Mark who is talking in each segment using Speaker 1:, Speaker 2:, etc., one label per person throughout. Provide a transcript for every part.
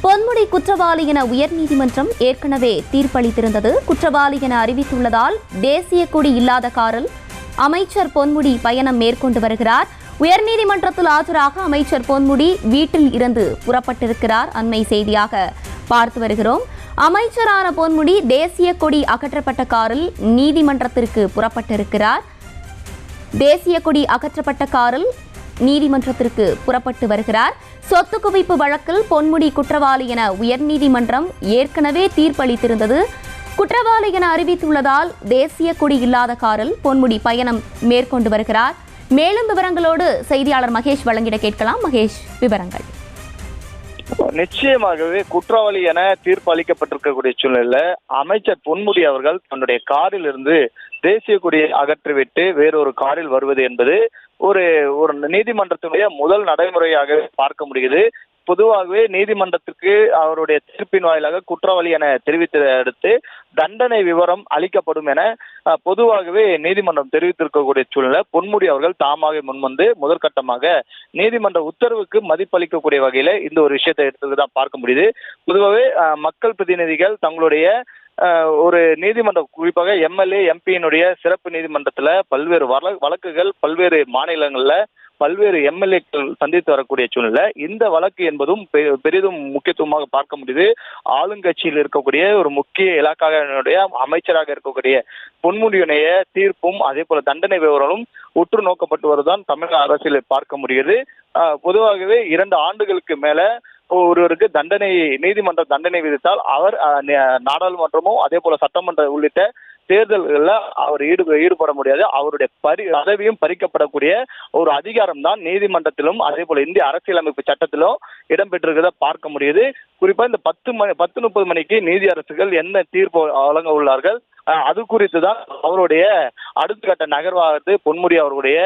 Speaker 1: பொன்முடி குற்றவாளி என உயர்நீதிமன்றம் ஏற்கனவே தீர்ப்பளித்திருந்தது. குற்றவாளி என அறிவித்துள்ளதால் தேசிய கொடி இல்லாத காரில் அமைச்சர் பொன்முடி பயணம் மேற்கொண்டு வருகிறார். உயர்நீதிமன்றத்தில் ஆஜராக அமைச்சர் பொன்முடி வீட்டில் இருந்து புறப்பட்டிருக்கிறார். அண்மை செய்தியாக பார்த்து வருகிறோம். அமைச்சரான பொன்முடி தேசிய கொடி அகற்றப்பட்ட காரில் நீதிமன்றத்திற்கு புறப்பட்டிருக்கிறார். தேசிய கொடி அகற்றப்பட்ட காரில் நீதிமன்றத்திற்கு புறப்பட்டு வருகிறார். சொத்து குவிப்பு வழக்கில் பொன்முடி குற்றவாளி என உயர்நீதிமன்றம் ஏற்கனவே தீர்ப்பளித்திருந்தது. குற்றவாளி என அறிவித்துள்ளதால் தேசிய கொடி இல்லாத காரில் பொன்முடி பயணம் மேற்கொண்டு வருகிறார். மேலும் விவரங்களோடு செய்தியாளர் மகேஷ் வழங்கிட கேட்கலாம். மகேஷ், விவரங்கள்.
Speaker 2: நிச்சயமாகவே குற்றவாளி என தீர்ப்பு அளிக்கப்பட்டிருக்கக்கூடிய சூழ்நிலையில அமைச்சர் பொன்முடி அவர்கள் தன்னுடைய காரில் இருந்து தேசிய கொடியை அகற்றிவிட்டு வேறொரு காரில் வருவது என்பது ஒரு நீதிமன்றத்தினுடைய முதல் நடைமுறையாக பார்க்க முடியுது. பொதுவாகவே நீதிமன்றத்திற்கு அவருடைய தீர்ப்பின் வாயிலாக குற்றவாளி என தெரிவித்ததை அடுத்து தண்டனை விவரம் அளிக்கப்படும் என பொதுவாகவே நீதிமன்றம் தெரிவித்திருக்கக்கூடிய சூழ்நிலை பொன்முடி அவர்கள் தாமாக முன்வந்து முதற்கட்டமாக நீதிமன்ற உத்தரவுக்கு மதிப்பளிக்கக்கூடிய வகையில இந்த ஒரு விஷயத்தை எடுத்துதான் பார்க்க முடியுது. பொதுவாகவே மக்கள் பிரதிநிதிகள் தங்களுடைய ஒரு நீதிமன்றம், குறிப்பாக எம்எல்ஏ எம்பியினுடைய சிறப்பு நீதிமன்றத்துல பல்வேறு வழக்குகள் பல்வேறு மாநிலங்கள்ல பல்வேறு எம்எல்ஏக்கள் சந்தித்து வரக்கூடிய சூழ்நிலை. இந்த வழக்கு என்பதும் பெரிதும் முக்கியத்துவமாக பார்க்க முடியுது. ஆளுங்கட்சியில் இருக்கக்கூடிய ஒரு முக்கிய இலாக்காவினுடைய அமைச்சராக இருக்கக்கூடிய பொன்முடியுடைய தீர்ப்பும் அதே போல தண்டனை விவரமும் உற்று நோக்கப்பட்டு வருதான் தமிழக அரசியலை பார்க்க முடியுது. பொதுவாகவே 2 ஆண்டுகளுக்கு மேல ஒருவருக்கு நீதிமன்றம் தண்டனை விதித்தால் அவர் நாடாளுமன்றமோ அதே போல சட்டமன்ற உள்ளிட்ட தேர்தல்கள்ல அவர் ஈடுபட முடியாது. அவருடைய பதவியும் பறிக்கப்படக்கூடிய ஒரு அதிகாரம் தான் நீதிமன்றத்திலும் அதே போல இந்திய அரசியலமைப்பு சட்டத்திலும் இடம்பெற்றிருக்கிறத பார்க்க முடியுது. குறிப்பா இந்த 10:30 மணிக்கு நீதி அரசுகள் என்ன தீர்ப்பு வழங்க உள்ளார்கள் அது குறித்து தான் அவருடைய அடுத்த கட்ட நகர்வாக பொன்முடி அவருடைய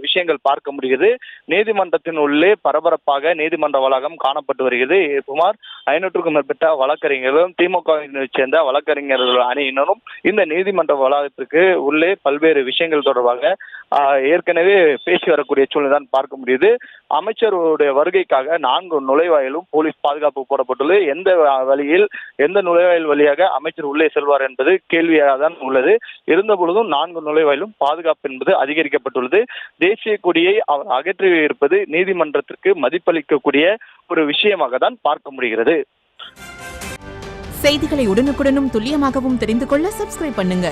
Speaker 2: விஷயங்கள் பார்க்க முடிகிறது. நீதிமன்றத்தின் உள்ளே பரபரப்பாக நீதிமன்ற வளாகம் காணப்பட்டு வருகிறது. சுமார் 500க்கும் மேற்பட்ட வழக்கறிஞர்களும் திமுகவை சேர்ந்த வழக்கறிஞர்கள் அணியினரும் இந்த நீதிமன்ற வளாகத்திற்கு உள்ளே பல்வேறு விஷயங்கள் தொடர்பாக ஏற்கனவே பேசி வரக்கூடிய சூழ்நிலை தான் பார்க்க முடியுது. அமைச்சருடைய வருகைக்காக 4 நுழைவாயிலும் போலீஸ் பாதுகாப்பு போடப்பட்டுள்ளது. எந்த நுழைவாயில் வழியாக அமைச்சர் உள்ளே செல்வார் என்பது கேள்வியாக தான் உள்ளது. இருந்த பொழுதும் 4 நுழைவாயிலும் பாதுகாப்பு என்பது அதிகரிக்கப்பட்டுள்ளது. தேசிய கொடியை அவர் அகற்றி இருப்பது நீதிமன்றத்திற்கு மதிப்பளிக்கக்கூடிய ஒரு விஷயமாக தான் பார்க்க முடிகிறது.
Speaker 3: செய்திகளை உடனுக்குடனும் துல்லியமாகவும் தெரிந்து கொள்ள சப்ஸ்கிரைப் பண்ணுங்க.